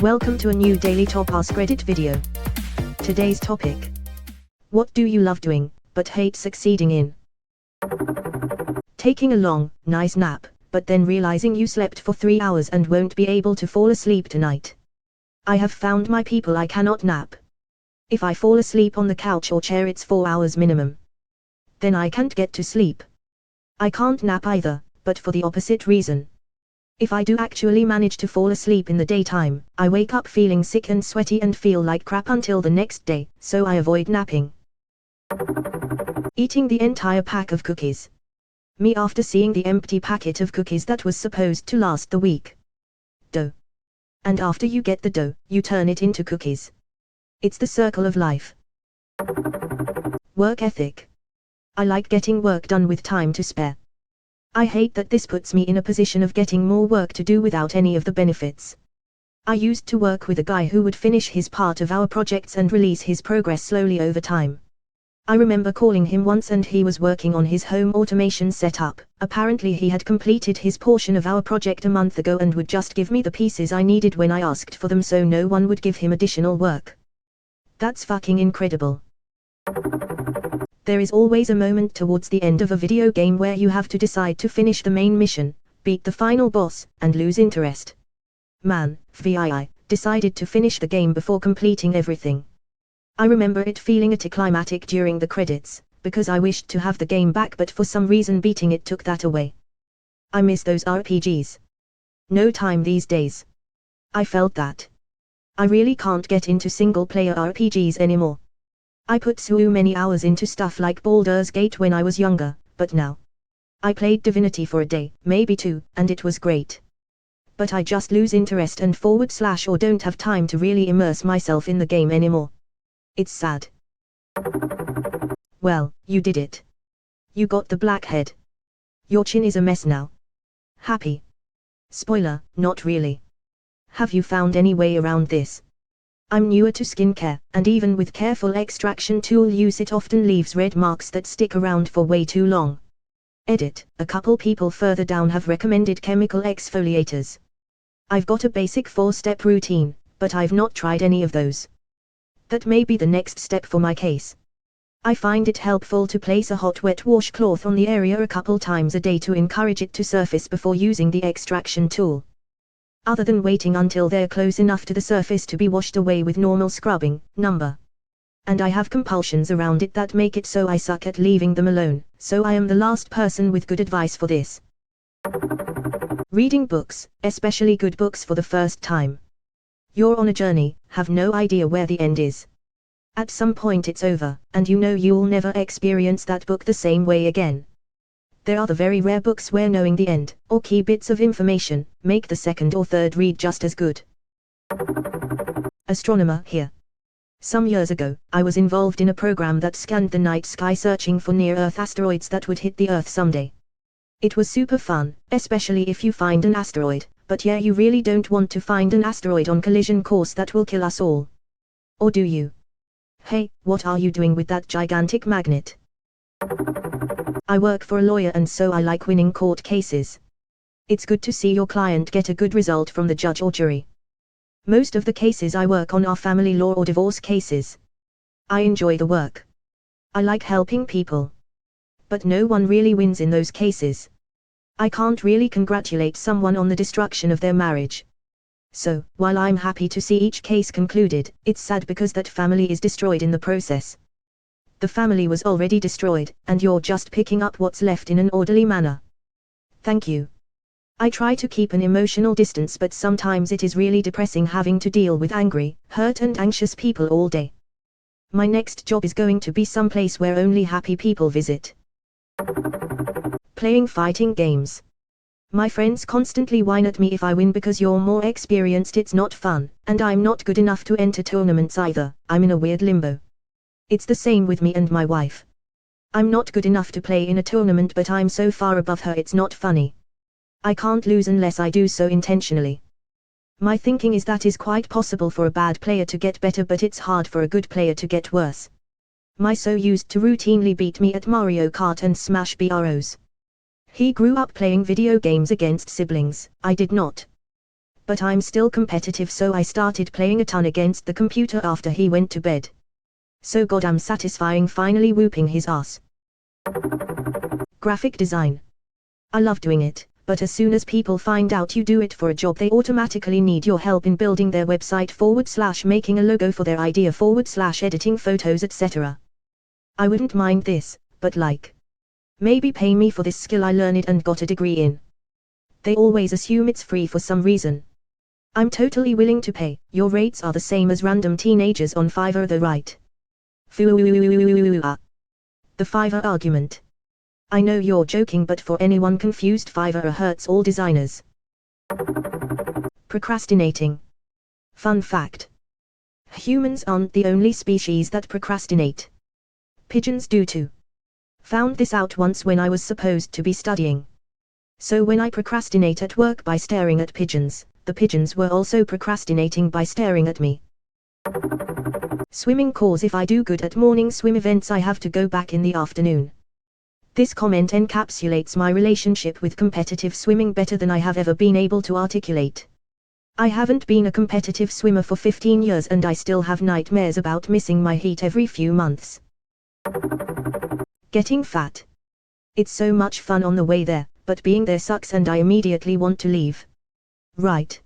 Welcome to a new daily top Askreddit video. Today's topic: what do you love doing, but hate succeeding in? Taking a long, nice nap, but then realizing you slept for 3 hours and won't be able to fall asleep tonight. I have found my people I cannot nap. If I fall asleep on the couch or chair it's 4 hours minimum. Then I can't get to sleep. I can't nap either, but for the opposite reason. If I do actually manage to fall asleep in the daytime, I wake up feeling sick and sweaty and feel like crap until the next day, so I avoid napping. Eating the entire pack of cookies. Me after seeing the empty packet of cookies that was supposed to last the week. Dough. And after you get the dough, you turn it into cookies. It's the circle of life. Work ethic. I like getting work done with time to spare. I hate that this puts me in a position of getting more work to do without any of the benefits. I used to work with a guy who would finish his part of our projects and release his progress slowly over time. I remember calling him once and he was working on his home automation setup. Apparently he had completed his portion of our project a month ago and would just give me the pieces I needed when I asked for them, so no one would give him additional work. That's fucking incredible. There is always a moment towards the end of a video game where you have to decide to finish the main mission, beat the final boss, and lose interest. Man, I decided to finish the game before completing everything. I remember it feeling anticlimactic during the credits, because I wished to have the game back, but for some reason beating it took that away. I miss those RPGs. No time these days. I felt that. I really can't get into single-player RPGs anymore. I put so many hours into stuff like Baldur's Gate when I was younger, but now. I played Divinity for a day, maybe 2, and it was great. But I just lose interest and / or don't have time to really immerse myself in the game anymore. It's sad. Well, you did it. You got the blackhead. Your chin is a mess now. Happy? Spoiler, not really. Have you found any way around this? I'm newer to skincare, and even with careful extraction tool use it often leaves red marks that stick around for way too long. Edit, a couple people further down have recommended chemical exfoliators. I've got a basic 4-step routine, but I've not tried any of those. That may be the next step for my case. I find it helpful to place a hot wet washcloth on the area a couple times a day to encourage it to surface before using the extraction tool. Other than waiting until they're close enough to the surface to be washed away with normal scrubbing, And I have compulsions around it that make it so I suck at leaving them alone, so I am the last person with good advice for this. Reading books, especially good books for the first time. You're on a journey, have no idea where the end is. At some point it's over, and you know you'll never experience that book the same way again. There are the very rare books where knowing the end, or key bits of information, make the second or third read just as good. Astronomer here. Some years ago, I was involved in a program that scanned the night sky searching for near-Earth asteroids that would hit the Earth someday. It was super fun, especially if you find an asteroid, but yeah, you really don't want to find an asteroid on collision course that will kill us all. Or do you? Hey, what are you doing with that gigantic magnet? I work for a lawyer and so I like winning court cases. It's good to see your client get a good result from the judge or jury. Most of the cases I work on are family law or divorce cases. I enjoy the work. I like helping people. But no one really wins in those cases. I can't really congratulate someone on the destruction of their marriage. So, while I'm happy to see each case concluded, it's sad because that family is destroyed in the process. The family was already destroyed, and you're just picking up what's left in an orderly manner. Thank you. I try to keep an emotional distance, but sometimes it is really depressing having to deal with angry, hurt and anxious people all day. My next job is going to be someplace where only happy people visit. Playing fighting games. My friends constantly whine at me if I win because you're more experienced, it's not fun, and I'm not good enough to enter tournaments either. I'm in a weird limbo. It's the same with me and my wife. I'm not good enough to play in a tournament, but I'm so far above her it's not funny. I can't lose unless I do so intentionally. My thinking is that is quite possible for a bad player to get better, but it's hard for a good player to get worse. My so used to routinely beat me at Mario Kart and Smash Bros. He grew up playing video games against siblings, I did not. But I'm still competitive, so I started playing a ton against the computer after he went to bed. So goddamn satisfying finally whooping his ass. Graphic design. I love doing it, but as soon as people find out you do it for a job, they automatically need your help in building their website / making a logo for their idea / editing photos, etc. I wouldn't mind this, but maybe pay me for this skill I learned and got a degree in. They always assume it's free for some reason. I'm totally willing to pay. Your rates are the same as random teenagers on Fiverr, though, right? The Fiverr argument. I know you're joking, but for anyone confused, Fiverr hurts all designers. Procrastinating. Fun fact. Humans aren't the only species that procrastinate. Pigeons do too. Found this out once when I was supposed to be studying. So when I procrastinate at work by staring at pigeons, the pigeons were also procrastinating by staring at me. Swimming, cause if I do good at morning swim events I have to go back in the afternoon. This comment encapsulates my relationship with competitive swimming better than I have ever been able to articulate. I haven't been a competitive swimmer for 15 years and I still have nightmares about missing my heat every few months. Getting fat. It's so much fun on the way there, but being there sucks and I immediately want to leave. Right.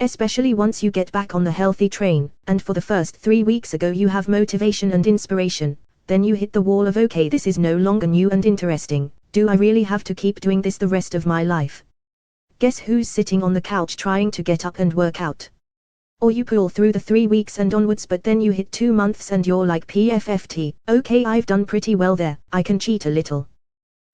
Especially once you get back on the healthy train, and for the first 3 weeks ago you have motivation and inspiration, then you hit the wall of okay, this is no longer new and interesting, do I really have to keep doing this the rest of my life? Guess who's sitting on the couch trying to get up and work out? Or you pull through the 3 weeks and onwards, but then you hit 2 months and you're like PFFT, okay, I've done pretty well there, I can cheat a little.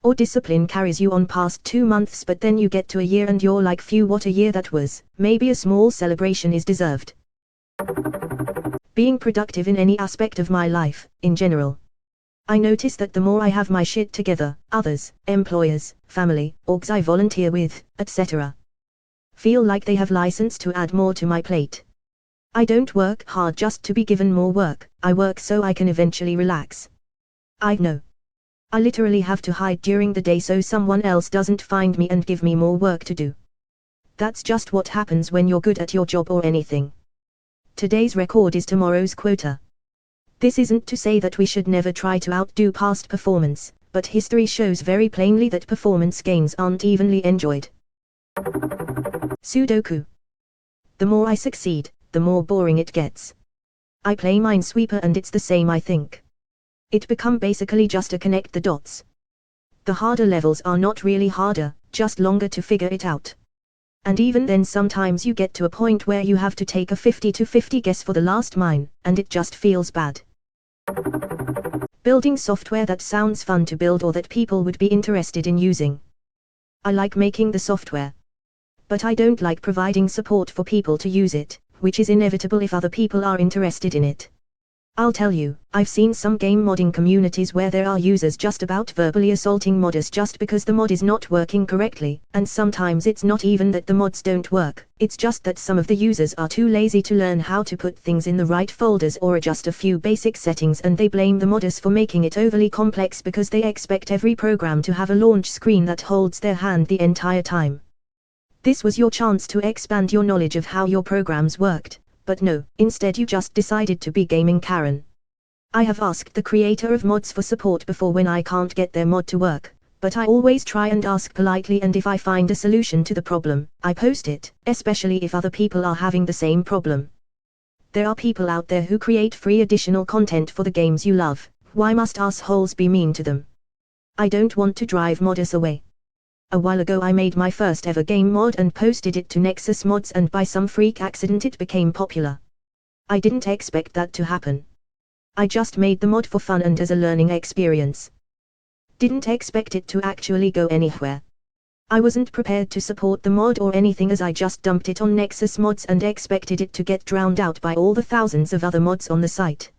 Or discipline carries you on past 2 months, but then you get to a year and you're like, phew, what a year that was, maybe a small celebration is deserved. Being productive in any aspect of my life, in general. I notice that the more I have my shit together, others, employers, family, orgs I volunteer with, etc. feel like they have license to add more to my plate. I don't work hard just to be given more work, I work so I can eventually relax. I know. I literally have to hide during the day so someone else doesn't find me and give me more work to do. That's just what happens when you're good at your job or anything. Today's record is tomorrow's quota. This isn't to say that we should never try to outdo past performance, but history shows very plainly that performance gains aren't evenly enjoyed. Sudoku. The more I succeed, the more boring it gets. I play Minesweeper and it's the same, I think. It become basically just to connect the dots. The harder levels are not really harder, just longer to figure it out. And even then sometimes you get to a point where you have to take a 50-50 guess for the last mine, and it just feels bad. Building software that sounds fun to build or that people would be interested in using. I like making the software. But I don't like providing support for people to use it, which is inevitable if other people are interested in it. I'll tell you, I've seen some game modding communities where there are users just about verbally assaulting modders just because the mod is not working correctly, and sometimes it's not even that the mods don't work, it's just that some of the users are too lazy to learn how to put things in the right folders or adjust a few basic settings, and they blame the modders for making it overly complex because they expect every program to have a launch screen that holds their hand the entire time. This was your chance to expand your knowledge of how your programs worked. But no, instead you just decided to be gaming Karen. I have asked the creator of mods for support before when I can't get their mod to work, but I always try and ask politely, and if I find a solution to the problem, I post it, especially if other people are having the same problem. There are people out there who create free additional content for the games you love, why must assholes be mean to them? I don't want to drive modders away. A while ago I made my first ever game mod and posted it to Nexus Mods, and by some freak accident it became popular. I didn't expect that to happen. I just made the mod for fun and as a learning experience. Didn't expect it to actually go anywhere. I wasn't prepared to support the mod or anything, as I just dumped it on Nexus Mods and expected it to get drowned out by all the thousands of other mods on the site.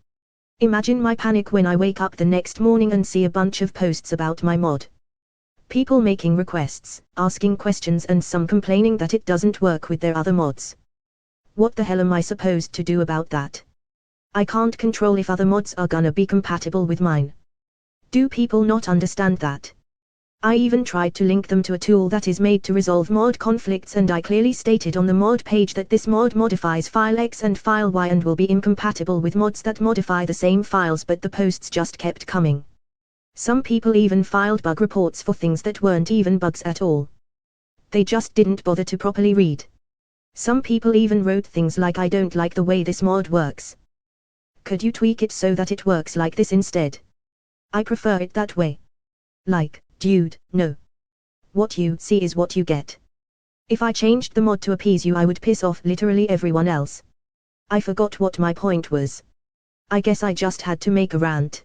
Imagine my panic when I wake up the next morning and see a bunch of posts about my mod. People making requests, asking questions, and some complaining that it doesn't work with their other mods. What the hell am I supposed to do about that? I can't control if other mods are gonna be compatible with mine. Do people not understand that? I even tried to link them to a tool that is made to resolve mod conflicts, and I clearly stated on the mod page that this mod modifies file X and file Y and will be incompatible with mods that modify the same files, but the posts just kept coming. Some people even filed bug reports for things that weren't even bugs at all. They just didn't bother to properly read. Some people even wrote things like, "I don't like the way this mod works. Could you tweak it so that it works like this instead? I prefer it that way." Like, dude, no. What you see is what you get. If I changed the mod to appease you, I would piss off literally everyone else. I forgot what my point was. I guess I just had to make a rant.